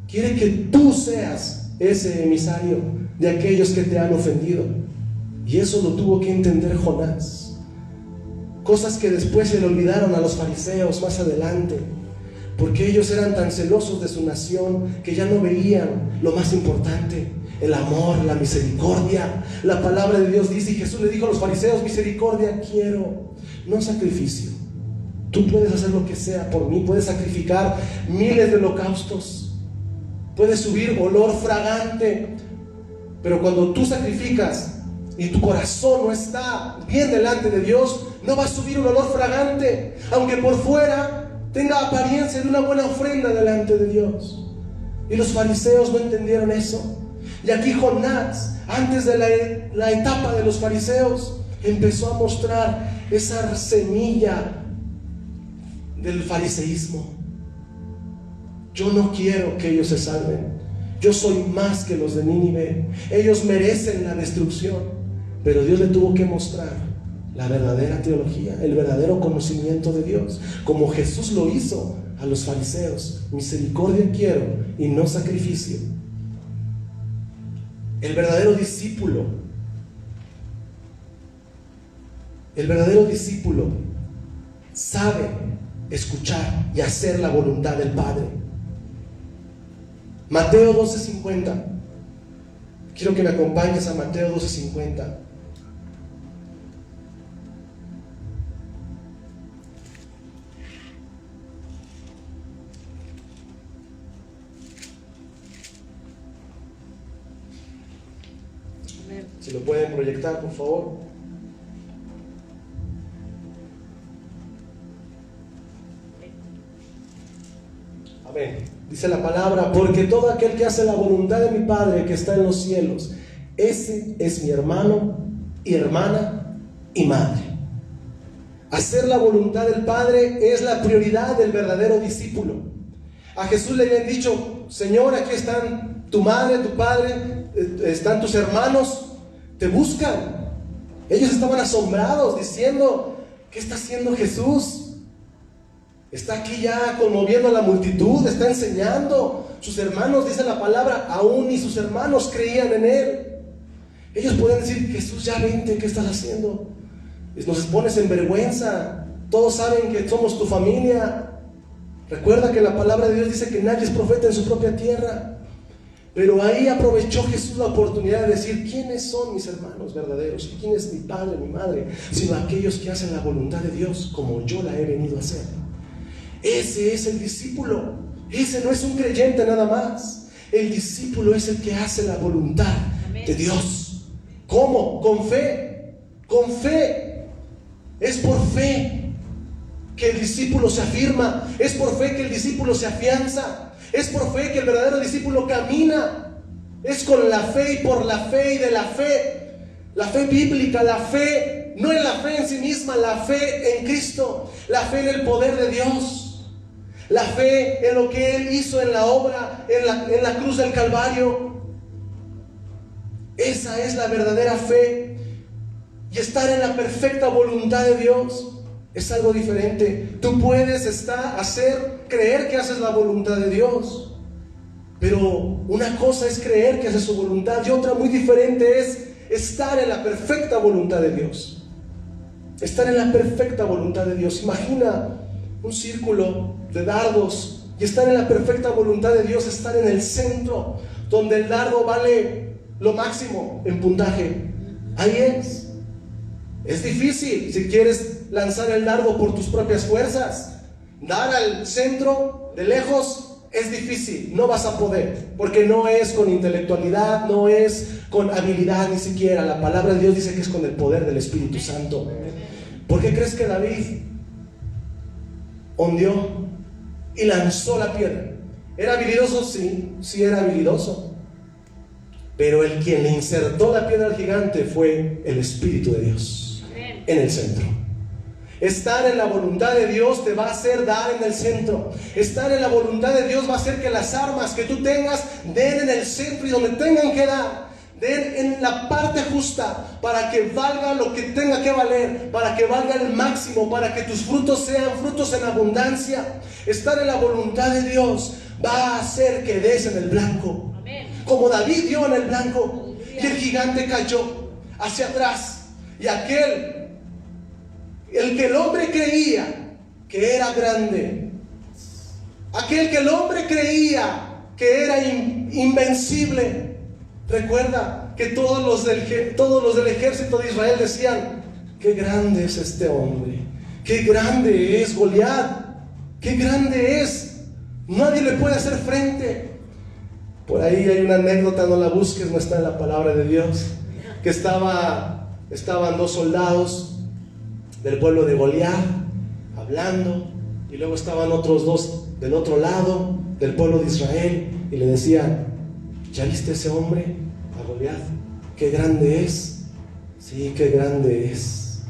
Quiere que tú seas ese emisario de aquellos que te han ofendido. Y eso lo tuvo que entender Jonás. Cosas que después se le olvidaron a los fariseos más adelante, porque ellos eran tan celosos de su nación que ya no veían lo más importante: el amor, la misericordia. La palabra de Dios dice, y Jesús le dijo a los fariseos: misericordia quiero, no sacrificio. Tú puedes hacer lo que sea por mí, puedes sacrificar miles de holocaustos, puedes subir olor fragante, pero cuando tú sacrificas y tu corazón no está bien delante de Dios, no va a subir un olor fragante, aunque por fuera tenga apariencia de una buena ofrenda delante de Dios. Y los fariseos no entendieron eso. Y aquí Jonás, antes de la etapa de los fariseos, empezó a mostrar esa semilla del fariseísmo. Yo no quiero que ellos se salven. Yo soy más que los de Nínive. Ellos merecen la destrucción. Pero Dios le tuvo que mostrar la verdadera teología, el verdadero conocimiento de Dios, como Jesús lo hizo a los fariseos: misericordia quiero y no sacrificio. El verdadero discípulo sabe escuchar y hacer la voluntad del Padre. Mateo 12:50. Quiero que me acompañes a Mateo 12:50. Si lo pueden proyectar, por favor. Amén. Dice la palabra: porque todo aquel que hace la voluntad de mi Padre que está en los cielos, ese es mi hermano y hermana y madre. Hacer la voluntad del Padre es la prioridad del verdadero discípulo. A Jesús le habían dicho: Señor, aquí están tu madre, tu padre, están tus hermanos, te buscan. Ellos estaban asombrados diciendo: ¿qué está haciendo Jesús? Está aquí ya conmoviendo a la multitud, está enseñando. Sus hermanos, dice la palabra, aún ni sus hermanos creían en él. Ellos pueden decir: Jesús, ya vente, ¿qué estás haciendo? Nos pones en vergüenza. Todos saben que somos tu familia. Recuerda que la palabra de Dios dice que nadie es profeta en su propia tierra. Pero ahí aprovechó Jesús la oportunidad de decir: ¿quiénes son mis hermanos verdaderos? ¿Quién es mi padre, mi madre? Sino aquellos que hacen la voluntad de Dios como yo la he venido a hacer. Ese es el discípulo. Ese no es un creyente nada más. El discípulo es el que hace la voluntad de Dios. ¿Cómo? Con fe. Con fe. Es por fe que el discípulo se afirma. Es por fe que el discípulo se afianza. Es por fe que el verdadero discípulo camina. Es con la fe y por la fe y de la fe. La fe bíblica, la fe, no en la fe en sí misma, la fe en Cristo. La fe en el poder de Dios. La fe en lo que Él hizo en la obra, en la cruz del Calvario. Esa es la verdadera fe. Y estar en la perfecta voluntad de Dios es algo diferente. Tú puedes creer que haces la voluntad de Dios, pero una cosa es creer que haces su voluntad y otra muy diferente es estar en la perfecta voluntad de Dios. Estar en la perfecta voluntad de Dios. Imagina un círculo de dardos y estar en la perfecta voluntad de Dios, estar en el centro, donde el dardo vale lo máximo en puntaje. Ahí es. Es difícil si quieres lanzar el dardo por tus propias fuerzas. Dar al centro de lejos es difícil, no vas a poder, porque no es con intelectualidad, no es con habilidad ni siquiera. La palabra de Dios dice que es con el poder del Espíritu Santo. ¿Por qué crees que David ondeó y lanzó la piedra? ¿Era habilidoso? Sí era habilidoso. Pero el quien le insertó la piedra al gigante fue el Espíritu de Dios en el centro. Estar en la voluntad de Dios te va a hacer dar en el centro. Estar en la voluntad de Dios va a hacer que las armas que tú tengas den en el centro y donde tengan que dar, den en la parte justa, para que valga lo que tenga que valer, para que valga el máximo, para que tus frutos sean frutos en abundancia. Estar en la voluntad de Dios va a hacer que des en el blanco. Como David dio en el blanco y el gigante cayó hacia atrás. Y el que el hombre creía que era grande, aquel que el hombre creía que era invencible. Recuerda que todos los del ejército de Israel decían: qué grande es este hombre, qué grande es Goliat, qué grande es, nadie le puede hacer frente. Por ahí hay una anécdota, no la busques, no está en la palabra de Dios, que estaban dos soldados del pueblo de Goliat hablando, y luego estaban otros dos del otro lado del pueblo de Israel, y le decían: ¿ya viste ese hombre, a Goliat? ¿Qué grande es? Sí, qué grande es.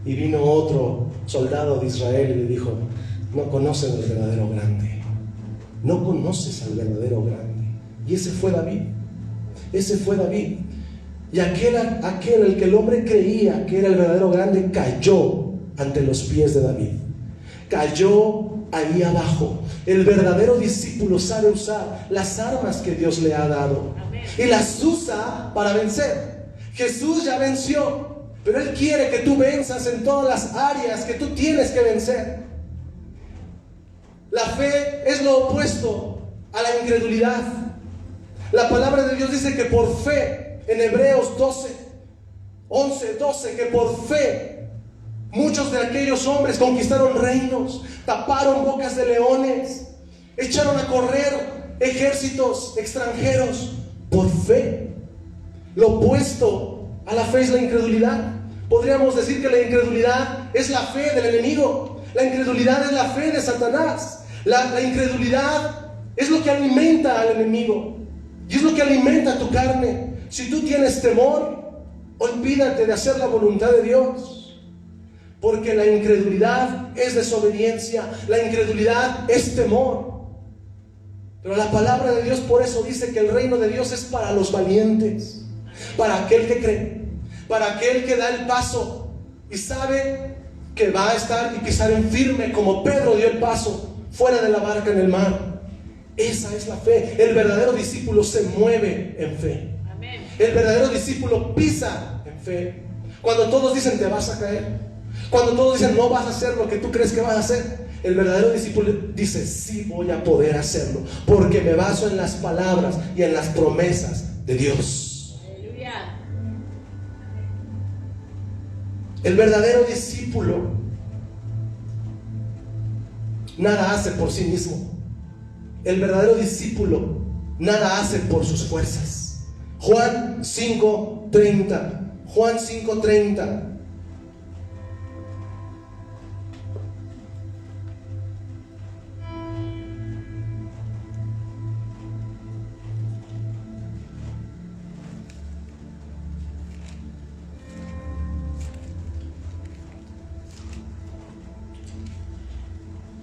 Y vino otro soldado de Israel y le dijo: no conocen al verdadero grande, no conoces al verdadero grande. Y ese fue David. Y aquel el que el hombre creía que era el verdadero grande cayó ante los pies de David. Cayó ahí abajo. El verdadero discípulo sabe usar las armas que Dios le ha dado y las usa para vencer. Jesús ya venció, pero Él quiere que tú venzas en todas las áreas que tú tienes que vencer. La fe es lo opuesto a la incredulidad. La palabra de Dios dice que por fe, en Hebreos 11:12, que por fe muchos de aquellos hombres conquistaron reinos, taparon bocas de leones, echaron a correr ejércitos extranjeros por fe. Lo opuesto a la fe es la incredulidad. Podríamos decir que la incredulidad es la fe del enemigo. La incredulidad es la fe de Satanás. La incredulidad es lo que alimenta al enemigo y es lo que alimenta tu carne. Si tú tienes temor, olvídate de hacer la voluntad de Dios, porque la incredulidad es desobediencia, la incredulidad es temor. Pero la palabra de Dios por eso dice que el reino de Dios es para los valientes, para aquel que cree, para aquel que da el paso y sabe que va a estar y pisar en firme, como Pedro dio el paso fuera de la barca en el mar. Esa es la fe. El verdadero discípulo se mueve en fe. Amén. El verdadero discípulo pisa en fe. Cuando todos dicen te vas a caer, cuando todos dicen no vas a hacer lo que tú crees que vas a hacer, el verdadero discípulo dice sí voy a poder hacerlo, porque me baso en las palabras y en las promesas de Dios. Aleluya. El verdadero discípulo nada hace por sí mismo. El verdadero discípulo nada hace por sus fuerzas. Juan 5:30. Juan 5:30.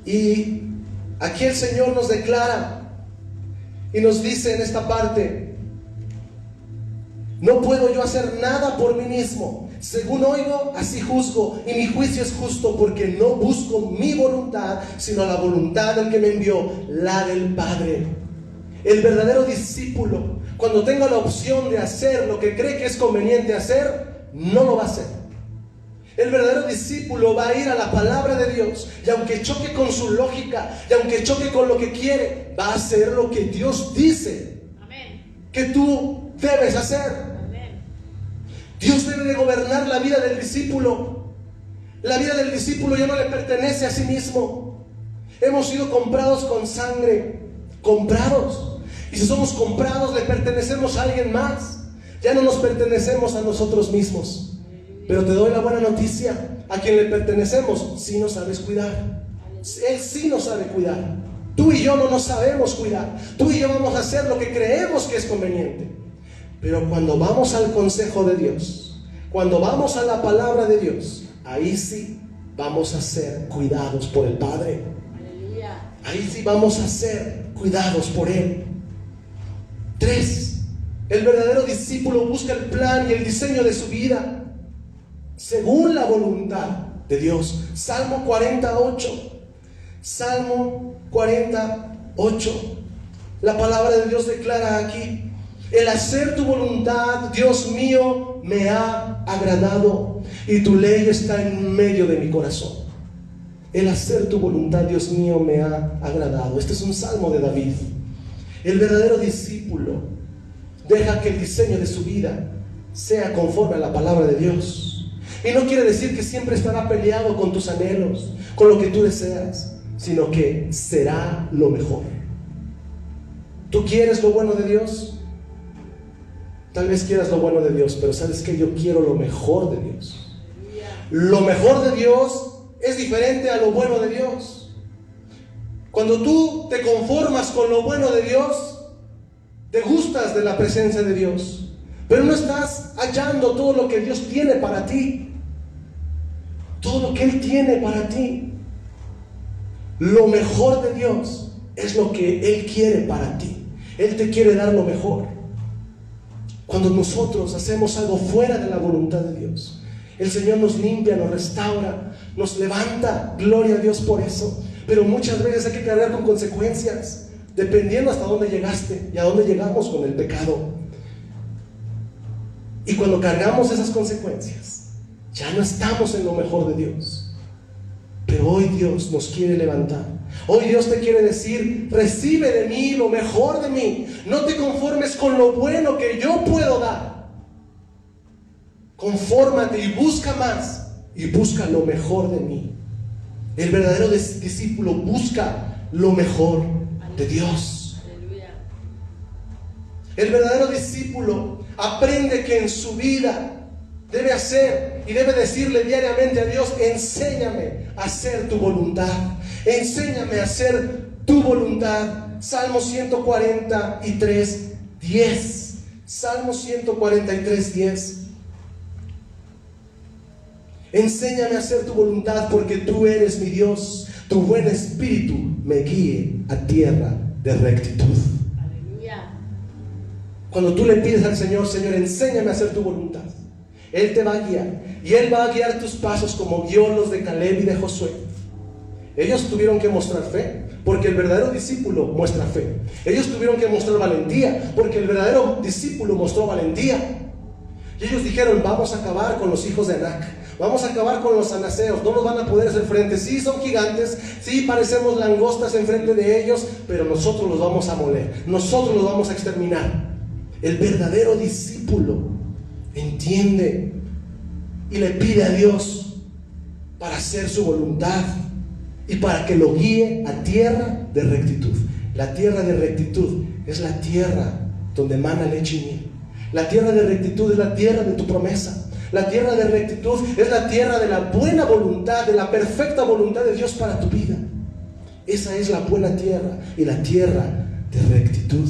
Y aquí el Señor nos declara y nos dice en esta parte: no puedo yo hacer nada por mí mismo. Según oigo, así juzgo, y mi juicio es justo, porque no busco mi voluntad, sino la voluntad del que me envió, la del Padre. El verdadero discípulo, cuando tenga la opción de hacer lo que cree que es conveniente hacer, no lo va a hacer. El verdadero discípulo va a ir a la palabra de Dios, y aunque choque con su lógica, y aunque choque con lo que quiere, va a hacer lo que Dios dice. Amén. Que tú debes hacer. Amén. Dios debe de gobernar la vida del discípulo. La vida del discípulo ya no le pertenece a sí mismo. Hemos sido comprados con sangre, comprados. Y si somos comprados, le pertenecemos a alguien más. Ya no nos pertenecemos a nosotros mismos. Pero te doy la buena noticia: a quien le pertenecemos sí nos sabes cuidar. Él sí nos sabe cuidar. Tú y yo no nos sabemos cuidar. Tú y yo vamos a hacer lo que creemos que es conveniente. Pero cuando vamos al consejo de Dios, cuando vamos a la palabra de Dios, ahí sí vamos a ser cuidados por el Padre. Aleluya. Ahí sí vamos a ser cuidados por Él. 3. El verdadero discípulo busca el plan y el diseño de su vida según la voluntad de Dios. Salmo 48. Salmo 48. La palabra de Dios declara aquí: el hacer tu voluntad, Dios mío, me ha agradado, y tu ley está en medio de mi corazón. El hacer tu voluntad, Dios mío, me ha agradado. Este es un salmo de David. El verdadero discípulo deja que el diseño de su vida sea conforme a la palabra de Dios. Y no quiere decir que siempre estará peleado con tus anhelos, con lo que tú deseas, sino que será lo mejor. ¿Tú quieres lo bueno de Dios? Tal vez quieras lo bueno de Dios, pero ¿sabes qué? Yo quiero lo mejor de Dios. Lo mejor de Dios es diferente a lo bueno de Dios. Cuando tú te conformas con lo bueno de Dios, te gustas de la presencia de Dios, pero no estás hallando todo lo que Dios tiene para ti. Todo lo que Él tiene para ti. Lo mejor de Dios es lo que Él quiere para ti. Él te quiere dar lo mejor. Cuando nosotros hacemos algo fuera de la voluntad de Dios, el Señor nos limpia, nos restaura, nos levanta. Gloria a Dios por eso. Pero muchas veces hay que cargar con consecuencias, dependiendo hasta dónde llegaste y a dónde llegamos con el pecado. Y cuando cargamos esas consecuencias, ya no estamos en lo mejor de Dios. Pero hoy Dios nos quiere levantar. Hoy Dios te quiere decir: recibe de mí lo mejor de mí. No te conformes con lo bueno que yo puedo dar. Confórmate y busca más. Y busca lo mejor de mí. El verdadero discípulo busca lo mejor de Dios. El verdadero discípulo aprende que en su vida debe hacer y debe decirle diariamente a Dios: enséñame a hacer tu voluntad. Enséñame a hacer tu voluntad. Salmo 143, 10. Salmo 143, 10. Enséñame a hacer tu voluntad, porque tú eres mi Dios. Tu buen espíritu me guíe a tierra de rectitud. Aleluya. Cuando tú le pides al Señor: Señor, enséñame a hacer tu voluntad, Él te va a guiar. Y Él va a guiar tus pasos como guió los de Caleb y de Josué. Ellos tuvieron que mostrar fe, porque el verdadero discípulo muestra fe. Ellos tuvieron que mostrar valentía, porque el verdadero discípulo mostró valentía. Y ellos dijeron: vamos a acabar con los hijos de Anac, vamos a acabar con los anaseos, no nos van a poder hacer frente. Sí, son gigantes, sí, parecemos langostas enfrente de ellos, pero nosotros los vamos a moler, nosotros los vamos a exterminar. El verdadero discípulo entiende y le pide a Dios para hacer su voluntad y para que lo guíe a tierra de rectitud. La tierra de rectitud es la tierra donde emana leche y miel. La tierra de rectitud es la tierra de tu promesa. La tierra de rectitud es la tierra de la buena voluntad, de la perfecta voluntad de Dios para tu vida. Esa es la buena tierra y la tierra de rectitud.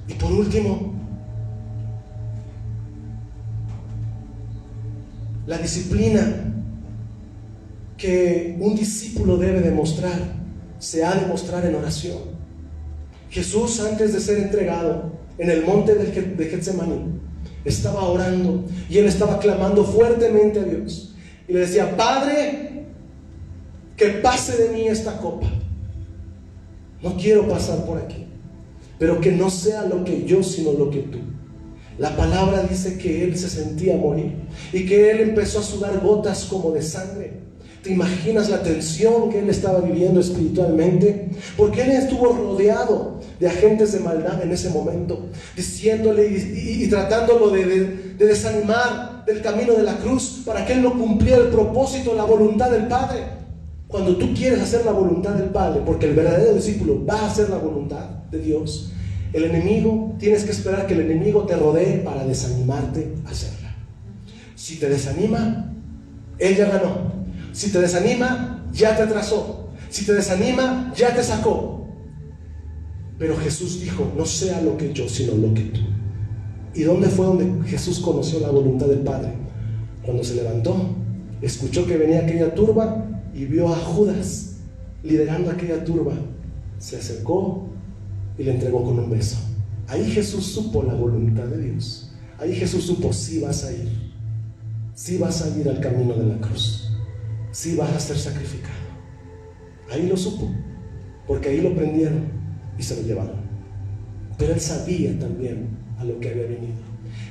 Y por último, la disciplina que un discípulo debe demostrar se ha de mostrar en oración. Jesús, antes de ser entregado en el monte de Getsemaní, estaba orando y Él estaba clamando fuertemente a Dios y le decía: Padre, que pase de mí esta copa, no quiero pasar por aquí, pero que no sea lo que yo, sino lo que tú. La palabra dice que Él se sentía morir y que Él empezó a sudar gotas como de sangre. ¿Te imaginas la tensión que Él estaba viviendo espiritualmente? Porque Él estuvo rodeado de agentes de maldad en ese momento, diciéndole y tratándolo de desanimar del camino de la cruz, para que Él no cumpliera el propósito, la voluntad del Padre. Cuando tú quieres hacer la voluntad del Padre, porque el verdadero discípulo va a hacer la voluntad de Dios, el enemigo, tienes que esperar que el enemigo te rodee para desanimarte a hacerla. Si te desanima, Él ya ganó. Si te desanima, ya te atrasó. Si te desanima, ya te sacó. Pero Jesús dijo: no sea lo que yo, sino lo que tú. ¿Y dónde fue donde Jesús conoció la voluntad del Padre? Cuando se levantó, escuchó que venía aquella turba y vio a Judas liderando aquella turba. Se acercó y le entregó con un beso. Ahí Jesús supo la voluntad de Dios. Ahí Jesús supo: sí vas a ir. Sí vas a ir al camino de la cruz. Sí vas a ser sacrificado. Ahí lo supo, porque ahí lo prendieron y se lo llevaron. Pero Él sabía también a lo que había venido.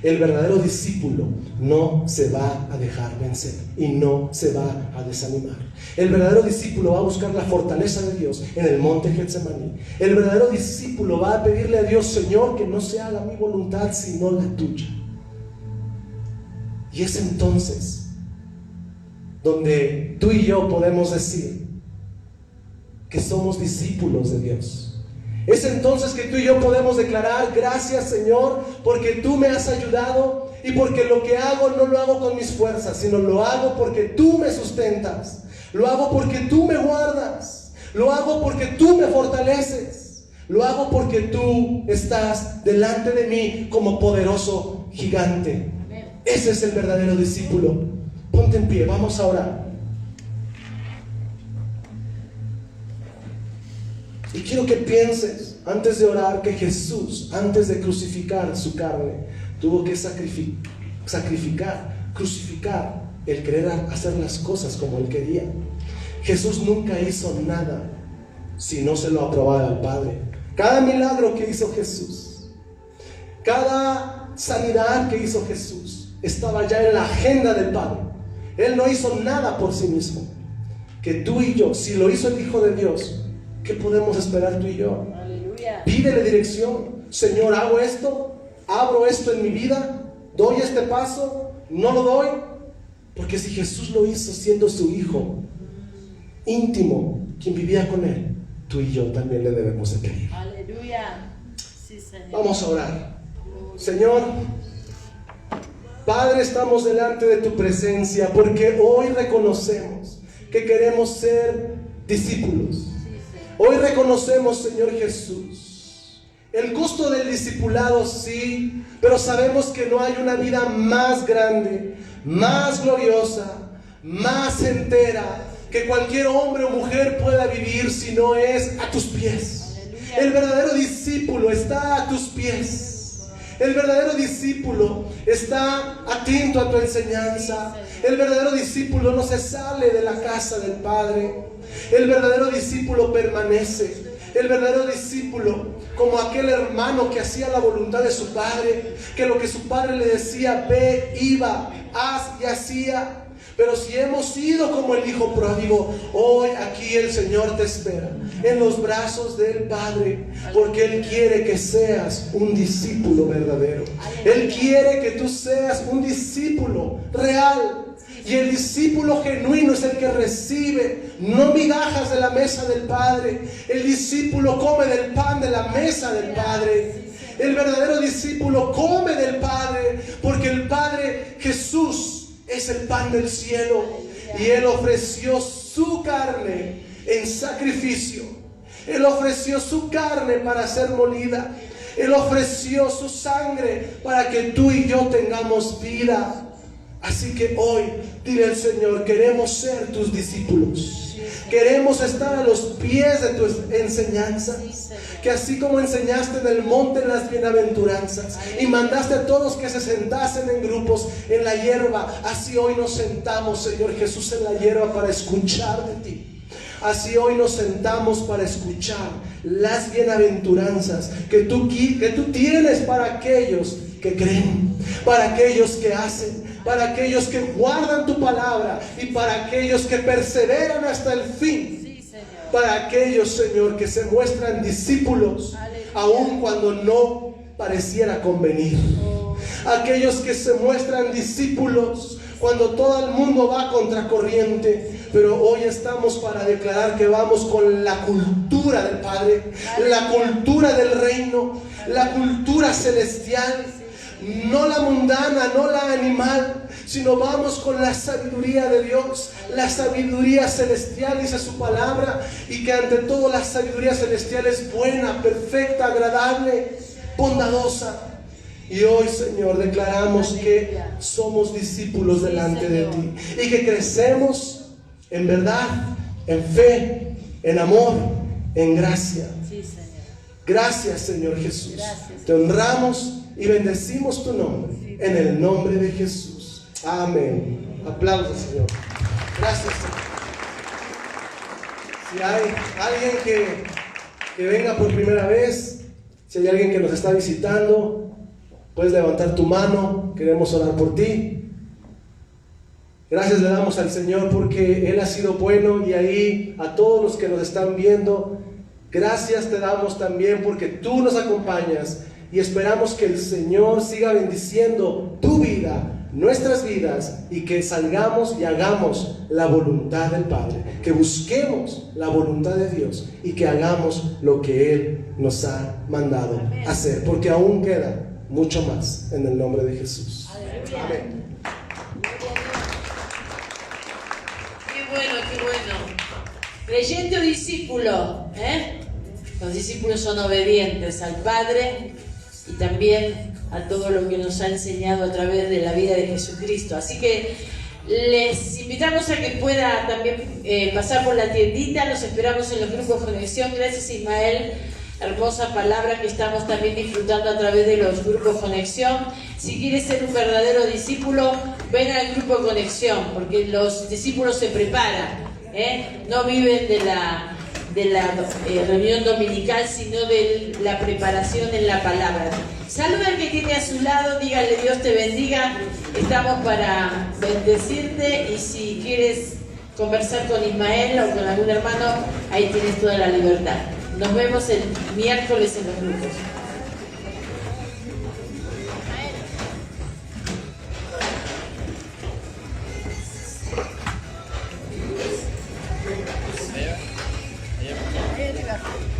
El verdadero discípulo no se va a dejar vencer y no se va a desanimar. El verdadero discípulo va a buscar la fortaleza de Dios en el monte Getsemaní. El verdadero discípulo va a pedirle a Dios: Señor, que no se haga mi voluntad sino la tuya. Y es entonces donde tú y yo podemos decir que somos discípulos de Dios. Es entonces que tú y yo podemos declarar: gracias, Señor, porque tú me has ayudado y porque lo que hago no lo hago con mis fuerzas, sino lo hago porque tú me sustentas, lo hago porque tú me guardas, lo hago porque tú me fortaleces, lo hago porque tú estás delante de mí como poderoso gigante. Ese es el verdadero discípulo. Ponte en pie, vamos a orar. Y quiero que pienses, antes de orar, que Jesús, antes de crucificar su carne, tuvo que crucificar el querer hacer las cosas como Él quería. Jesús nunca hizo nada si no se lo aprobaba al Padre. Cada milagro que hizo Jesús, cada sanidad que hizo Jesús, estaba ya en la agenda del Padre. Él no hizo nada por sí mismo. Que tú y yo, si lo hizo el Hijo de Dios, ¿qué podemos esperar tú y yo? Aleluya. Pídele dirección. Señor, hago esto, abro esto en mi vida, doy este paso, no lo doy. Porque si Jesús lo hizo siendo su Hijo íntimo, quien vivía con Él, tú y yo también le debemos de pedir. Aleluya. Sí, Señor. Vamos a orar. Señor, Padre, estamos delante de tu presencia porque hoy reconocemos que queremos ser discípulos. Hoy reconocemos, Señor Jesús, el costo del discipulado, sí, pero sabemos que no hay una vida más grande, más gloriosa, más entera que cualquier hombre o mujer pueda vivir si no es a tus pies. El verdadero discípulo está a tus pies. El verdadero discípulo está atento a tu enseñanza. El verdadero discípulo no se sale de la casa del Padre. El verdadero discípulo permanece. El verdadero discípulo, como aquel hermano que hacía la voluntad de su padre, que lo que su padre le decía, ve, iba, haz y hacía. Pero si hemos sido como el hijo pródigo, hoy aquí el Señor te espera en los brazos del Padre, porque Él quiere que seas un discípulo verdadero. Él quiere que tú seas un discípulo real. Y el discípulo genuino es el que recibe no migajas de la mesa del Padre. El discípulo come del pan de la mesa del Padre. El verdadero discípulo come del Padre, porque el Padre Jesús es el pan del cielo, y Él ofreció su carne en sacrificio. Él ofreció su carne para ser molida. Él ofreció su sangre para que tú y yo tengamos vida. Así que hoy dile al Señor, queremos ser tus discípulos. Queremos estar a los pies de tu enseñanza. Que así como enseñaste en el monte las bienaventuranzas y mandaste a todos que se sentasen en grupos en la hierba, así hoy nos sentamos, Señor Jesús, en la hierba para escuchar de ti. Así hoy nos sentamos para escuchar las bienaventuranzas que tú tienes para aquellos que creen, para aquellos que hacen, para aquellos que guardan tu palabra y para aquellos que perseveran hasta el fin. Para aquellos, Señor, que se muestran discípulos, aun cuando no pareciera convenir. Aquellos que se muestran discípulos cuando todo el mundo va contracorriente. Pero hoy estamos para declarar que vamos con la cultura del Padre, la cultura del reino, la cultura celestial. No la mundana, no la animal, sino vamos con la sabiduría de Dios, la sabiduría celestial, dice su palabra, y que ante todo la sabiduría celestial es buena, perfecta, agradable, bondadosa. Y hoy, Señor, declaramos que somos discípulos delante de ti y que crecemos en verdad, en fe, en amor, en gracia. Gracias, Señor Jesús. Te honramos y bendecimos tu nombre, en el nombre de Jesús. Amén. Aplausos, Señor. Gracias, Señor. Si hay alguien que venga por primera vez, si hay alguien que nos está visitando, puedes levantar tu mano. Queremos orar por ti. Gracias le damos al Señor porque Él ha sido bueno, y ahí a todos los que nos están viendo, gracias te damos también porque tú nos acompañas. Y esperamos que el Señor siga bendiciendo tu vida, nuestras vidas, y que salgamos y hagamos la voluntad del Padre. Que busquemos la voluntad de Dios y que hagamos lo que Él nos ha mandado hacer. Porque aún queda mucho más en el nombre de Jesús. Amén. Qué bueno, qué bueno. Creyente o discípulo, Los discípulos son obedientes al Padre y también a todo lo que nos ha enseñado a través de la vida de Jesucristo. Así que les invitamos a que pueda también pasar por la tiendita. Los esperamos en los grupos de conexión. Gracias, Ismael. Hermosa palabra que estamos también disfrutando a través de los grupos conexión. Si quieres ser un verdadero discípulo, ven al grupo de conexión, porque los discípulos se preparan, no viven de la reunión dominical, sino de la preparación en la palabra. Saluda al que tiene a su lado, dígale Dios te bendiga. Estamos para bendecirte, y si quieres conversar con Ismael o con algún hermano, ahí tienes toda la libertad. Nos vemos el miércoles en los grupos. Allá.